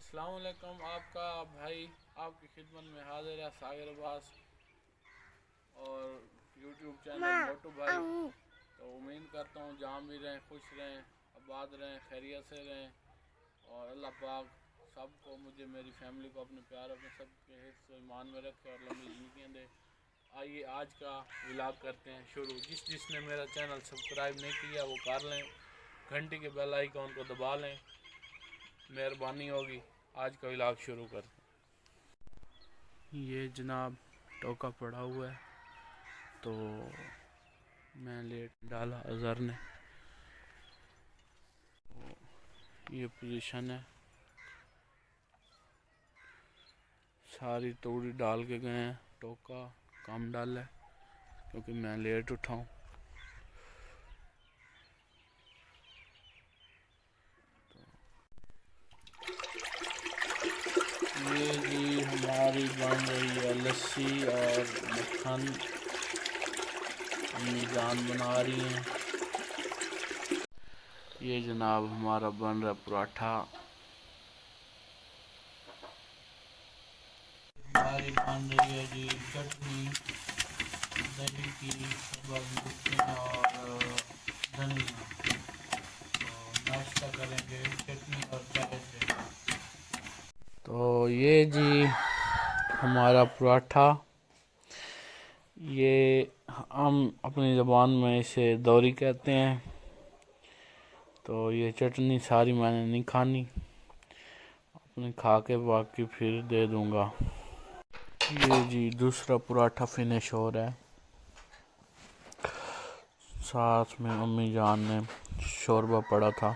अस्सलाम वालेकुम। आपका भाई आपकी खिदमत में हाजिर है सागर अब्बास और यूट्यूब चैनल मोटू भाई। तो उम्मीद करता हूँ जहाँ भी रहें खुश रहें, आबाद रहें, खैरियत से रहें और अल्लाह पाक सबको, मुझे, मेरी फैमिली को अपने प्यार, अपने सबके हिस्से ईमान में रखे और लंबी ज़िंदगी दे। आइए आज का व्लॉग करते हैं शुरू। जिसने मेरा चैनल सब्सक्राइब नहीं किया वो कर लें, घंटी के बेल आइकॉन को दबा लें, मेहरबानी होगी। आज का व्लॉग शुरू करते हैं। ये जनाब टोका पड़ा हुआ है तो मैं लेट डाला अज़हर ने। ये पोजीशन है, सारी तोड़ी डाल के गए हैं, टोका कम डाला है क्योंकि मैं लेट उठाऊँ। ये जी हमारी बन रही है लस्सी और मक्खन, अम्मी जान बना रही हैं। ये जनाब हमारा बन रहा पराठा। हमारी बन रही है जी चटनी दही की और धनिया। तो नाश्ता करेंगे चटनी और चाय से। तो ये जी हमारा पराठा, ये हम अपनी ज़बान में इसे दौरी कहते हैं। तो ये चटनी सारी मैंने नहीं खानी, अपने खा के बाकी फिर दे दूंगा। ये जी दूसरा पराठा फिनिश हो रहा है, साथ में अम्मी जान ने शोरबा पड़ा था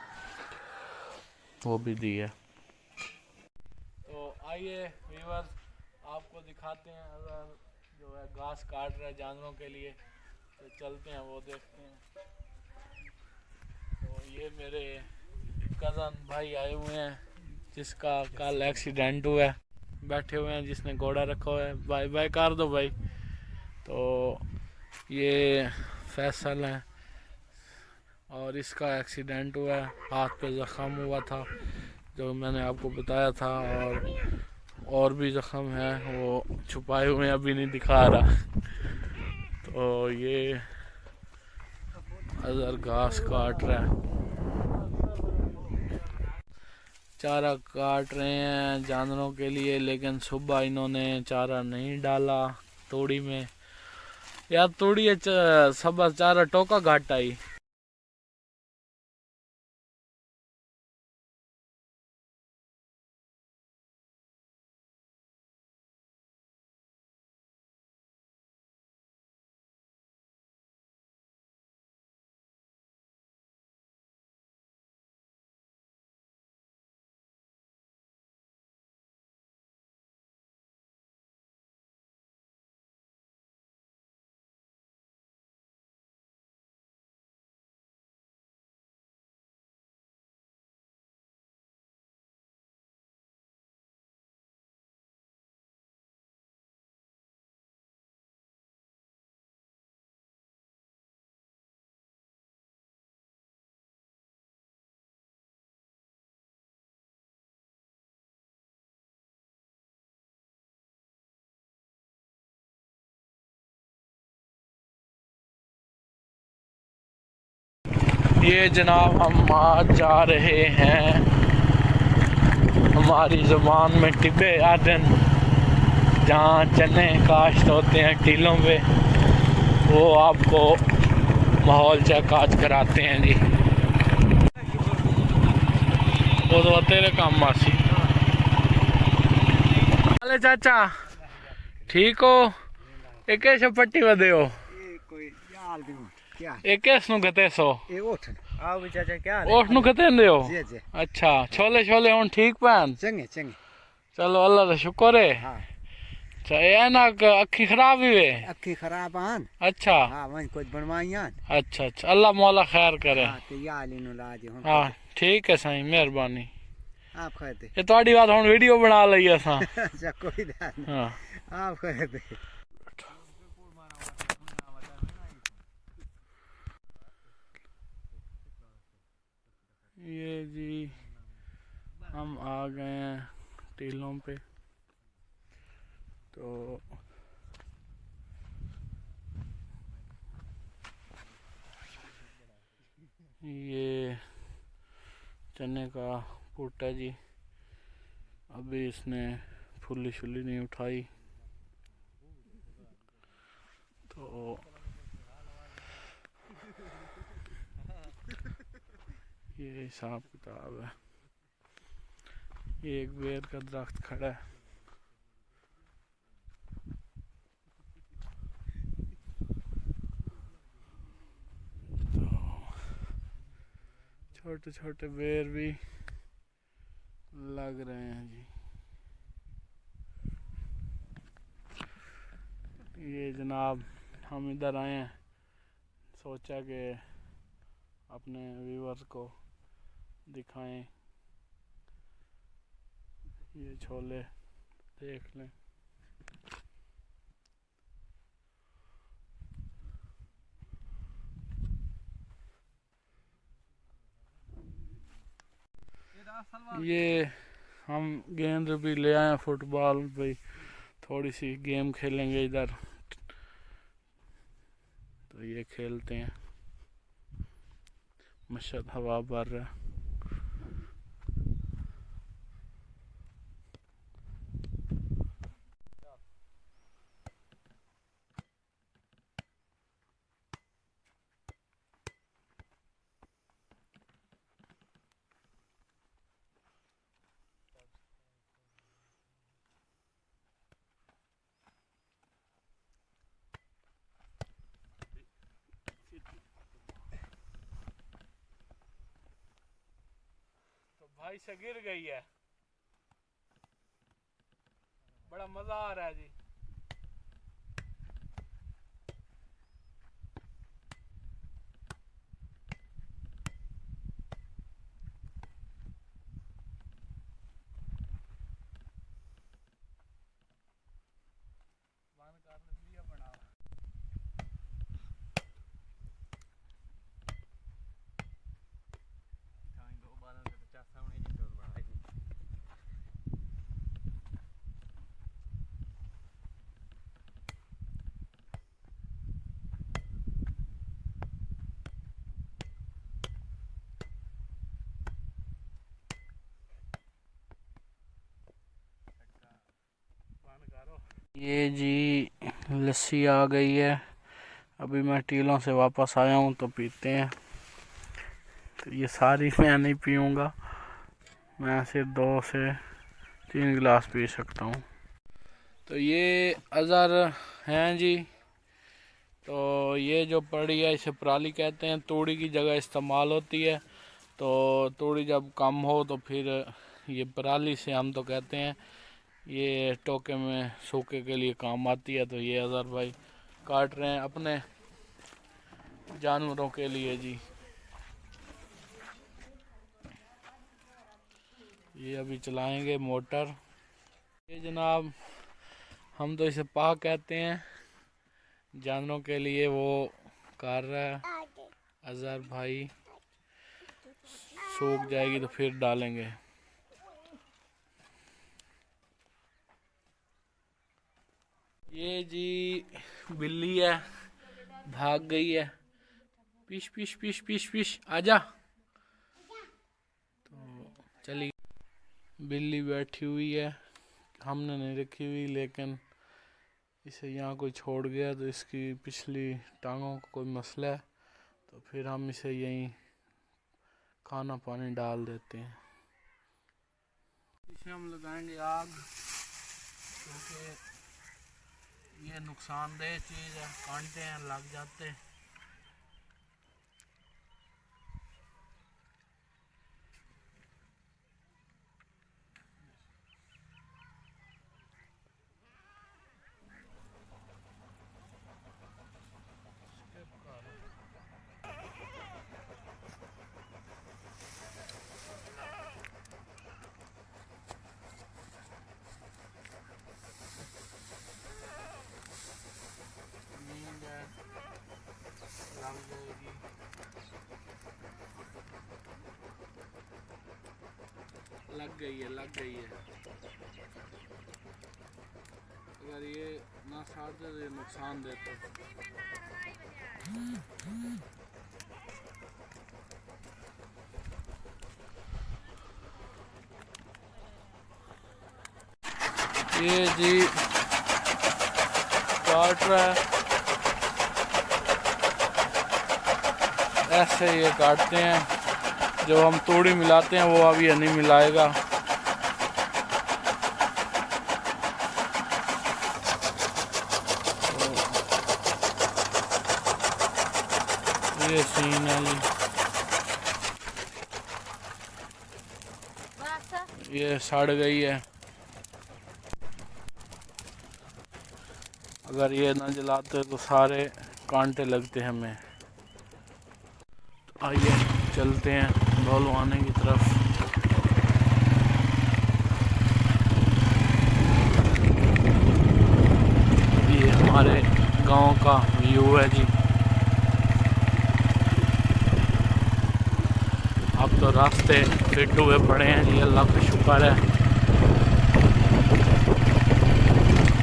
वो भी दिया। तो आइए व्यूअर्स आपको दिखाते हैं, अगर जो है घास काट रहा है जानवरों के लिए, तो चलते हैं वो देखते हैं। तो ये मेरे कज़न भाई आए हुए हैं जिसका कल एक्सीडेंट हुआ है, बैठे हुए हैं, जिसने घोड़ा रखा हुआ है। बाय बाय कर दो भाई। तो ये फैसल है और इसका एक्सीडेंट हुआ है, हाथ पे ज़ख़म हुआ था जो मैंने आपको बताया था, और भी ज़ख़म है वो छुपाए हुए हैं, अभी नहीं दिखा रहा। तो ये अज़हर घास काट रहा है, चारा काट रहे हैं जानवरों के लिए, लेकिन सुबह इन्होंने चारा नहीं डाला तोड़ी में। यार तोड़ी सब चारा टोका घाट आई। ये जनाब हम आज जा रहे हैं हमारी ज़ुबान में टिब्बे आदन, जहाँ चने काश्त होते हैं टीलों पे, वो आपको माहौल चेक आज कराते हैं जी। वो तो तेरे काम मासी। अरे चाचा ठीक हो? एक पट्टी बदे हो एक गते सो ओठ नु गते हो। अच्छा छोले छोले हुन ठीक पैन? चंगे चंगे, चलो अल्लाह का शुक्र है। अच्छा ये ना अखी खराब ही वे? अखी खराब आन। अच्छा हां वही कुछ बनवाई आन। अच्छा अच्छा अल्लाह मौला खैर करे। हां तो या लेनो लाज हुन। हां ठीक है साईं, मेहरबानी। आप खैर दे ये तोड़ी बात हुन वीडियो बना लई असा। अच्छा कोई बात नहीं। हां आप खैर दे। ये जी हम आ गए हैं टीलों पे। तो ये चने का फूटा जी, अभी इसने फुल्ली शुल्ली नहीं उठाई। तो ये हिसाब किताब है। ये एक बेर का दरख्त खड़ा है। तो छोटे छोटे बेर भी लग रहे हैं जी। ये जनाब हम इधर आए हैं, सोचा कि अपने व्यूअर्स को दिखाएं, ये छोले देख लें। ये हम गेंद भी ले आए, फुटबॉल भी थोड़ी सी गेम खेलेंगे इधर। तो ये खेलते हैं, मशद हवा भर रहा है। तो भाई से गिर गई है, बड़ा मजा आ रहा है जी। ये जी लस्सी आ गई है, अभी मैं टीलों से वापस आया हूँ तो पीते हैं। तो ये सारी मैं नहीं पीऊँगा, मैं सिर्फ 2 से 3 गिलास पी सकता हूँ। तो ये अज़र हैं जी। तो ये जो पड़ी है इसे पराली कहते हैं, तूड़ी की जगह इस्तेमाल होती है। तो तूड़ी जब कम हो तो फिर ये पराली से हम तो कहते हैं, ये टोके में सूखे के लिए काम आती है। तो ये अज़र भाई काट रहे हैं अपने जानवरों के लिए जी। ये अभी चलाएंगे मोटर। ये जनाब हम तो इसे पा कहते हैं, जानवरों के लिए वो कर रहा है अज़र भाई। सूख जाएगी तो फिर डालेंगे। ये जी बिल्ली है, भाग गई है। पिश पिश पिश पिश पिश आजा। तो चली, बिल्ली बैठी हुई है, हमने नहीं रखी हुई, लेकिन इसे यहाँ कोई छोड़ गया तो इसकी पिछली टांगों का कोई मसला है, तो फिर हम इसे यहीं खाना पानी डाल देते हैं। इसे हम लगाएंगे आग, क्योंकि ये नुकसानदेह चीज़ है, कांटे हैं लग जाते हैं। गई है, लग गई है। अगर ये ना साथ दे तो ये नुकसान देते। ये जी काट रहा है, ऐसे ये काटते हैं। जब हम तोड़ी मिलाते हैं वो अभी नहीं मिलाएगा। तो ये सीन है जी, ये सड़ गई है। अगर ये ना जलाते तो सारे कांटे लगते हैं हमें। तो आइए चलते हैं ढोलवाने की तरफ। ये हमारे गांव का व्यू है जी। अब तो रास्ते फिट हुए पड़े हैं जी, अल्लाह का शुक्र है।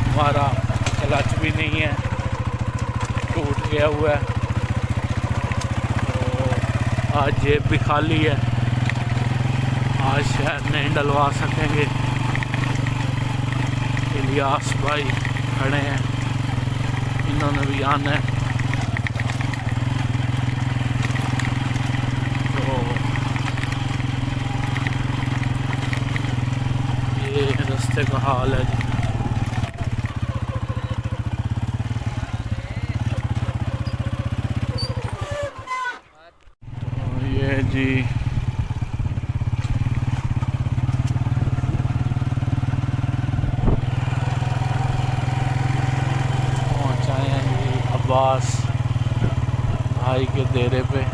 हमारा क्लच भी नहीं है, टूट गया हुआ है। तो आज जेब भी खाली है, आज शायद नहीं डलवा सकेंगे। इलियास भाई खड़े हैं, इन्होंने भी आना है। तो ये रास्ते का हाल है जी। जी पहुँचाए हैं जी अब्बास भाई के डेरे पे।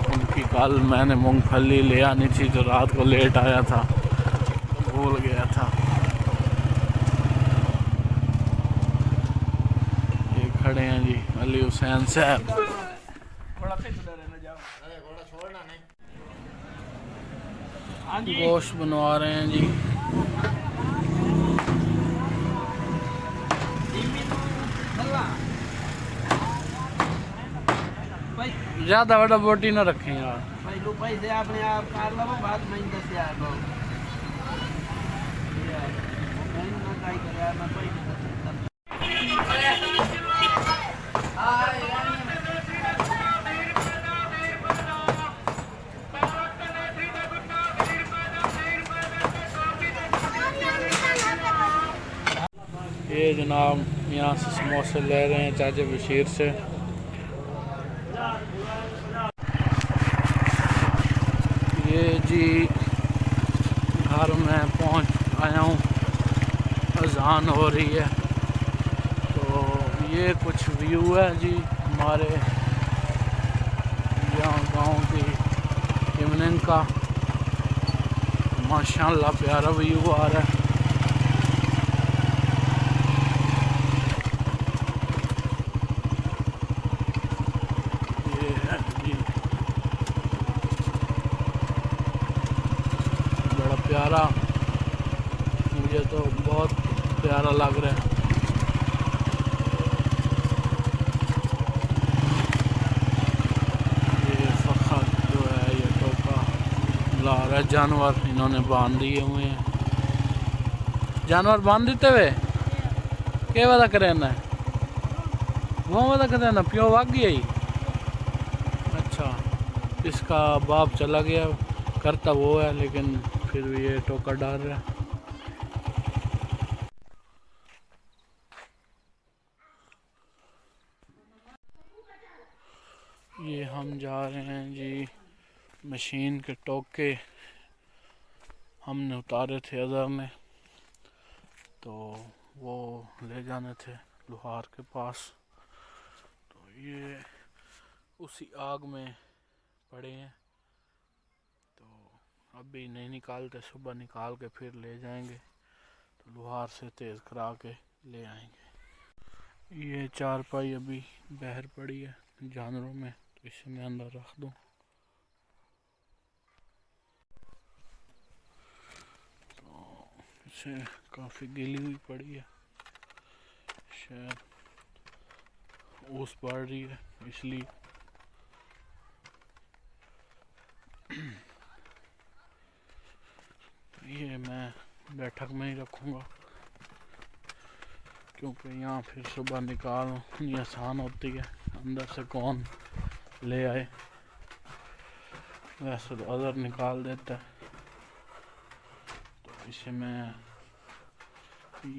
उनकी कल मैंने मूंगफली ले आनी थी, जो रात को लेट आया था, भूल गया था। ये खड़े हैं जी अली हुसैन साहब। गोश्त बनवा रहे हैं जी। ज्यादा बड़ा बोटी ना रखें यार। ये जनाब यहाँ से समोसे ले रहे हैं चाचा बशीर से। ये जी घर में पहुँच आया हूँ, अजान हो रही है। तो ये कुछ व्यू है जी हमारे यहाँ गांव की इवनिंग का। माशाल्लाह प्यारा व्यू आ रहा है। प्यारा, मुझे तो बहुत प्यारा लग रहा है। ये फखर जो है ये टोका ला रहा है। जानवर इन्होंने बांध दिए हुए हैं। जानवर बांध देते हुए क्या वादा करे ना, वो वादा करे ना प्यो भाग गया ही। अच्छा, इसका बाप चला गया, करता वो है लेकिन फिर भी ये टोका डाल रहा है। ये हम जा रहे हैं जी, मशीन के टोके हमने उतारे थे अज़हर में, तो वो ले जाने थे लोहार के पास। तो ये उसी आग में पड़े हैं, तो अभी नहीं निकालते, सुबह निकाल के फिर ले जाएंगे। तो लोहार से तेज़ करा के ले आएंगे। ये चारपाई अभी बाहर पड़ी है जानवरों में, तो इसे मैं अंदर रख दूँ। से काफ़ी गीली हुई पड़ी है, शायद ओस पड़ रही है इसलिए। ये मैं बैठक में ही रखूँगा क्योंकि यहाँ फिर सुबह निकालनी आसान होती है, अंदर से कौन ले आए। वैसे तो अदर निकाल देता है, तो इसे मैं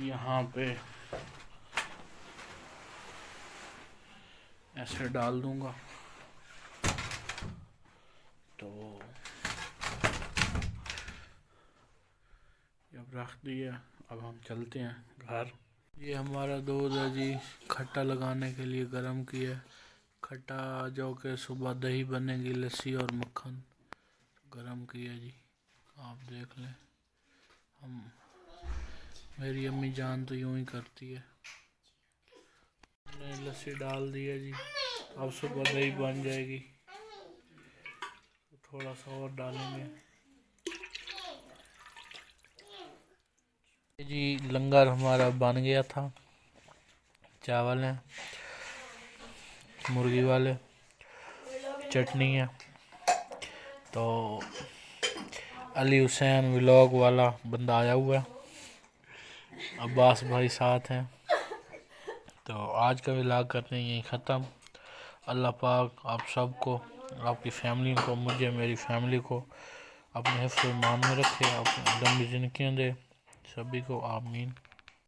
यहाँ पे ऐसे डाल दूंगा। तो अब रख दिया, अब हम चलते हैं घर। ये हमारा दूध है जी, खट्टा लगाने के लिए गर्म किया। खट्टा जो कि सुबह दही बनेगी, लस्सी और मक्खन गर्म किया जी, आप देख लें। मेरी अम्मी जान तो यूं ही करती है। मैंने लस्सी डाल दिया जी, अब सुबह दही बन जाएगी, तो थोड़ा सा और डालेंगे जी। लंगर हमारा बन गया था, चावल हैं मुर्गी वाले, चटनी है। तो अली हुसैन व्लॉग वाला बंदा आया हुआ है, अब्बास भाई साथ हैं। तो आज का व्लॉग करते हैं यहीं ख़त्म। अल्लाह पाक आप सबको, आपकी फैमिली को, मुझे, मेरी फैमिली को अपने हिफ्ज़-ए-ईमान में रखे, अपनी लंबी ज़िंदगी दे सभी को, आमीन।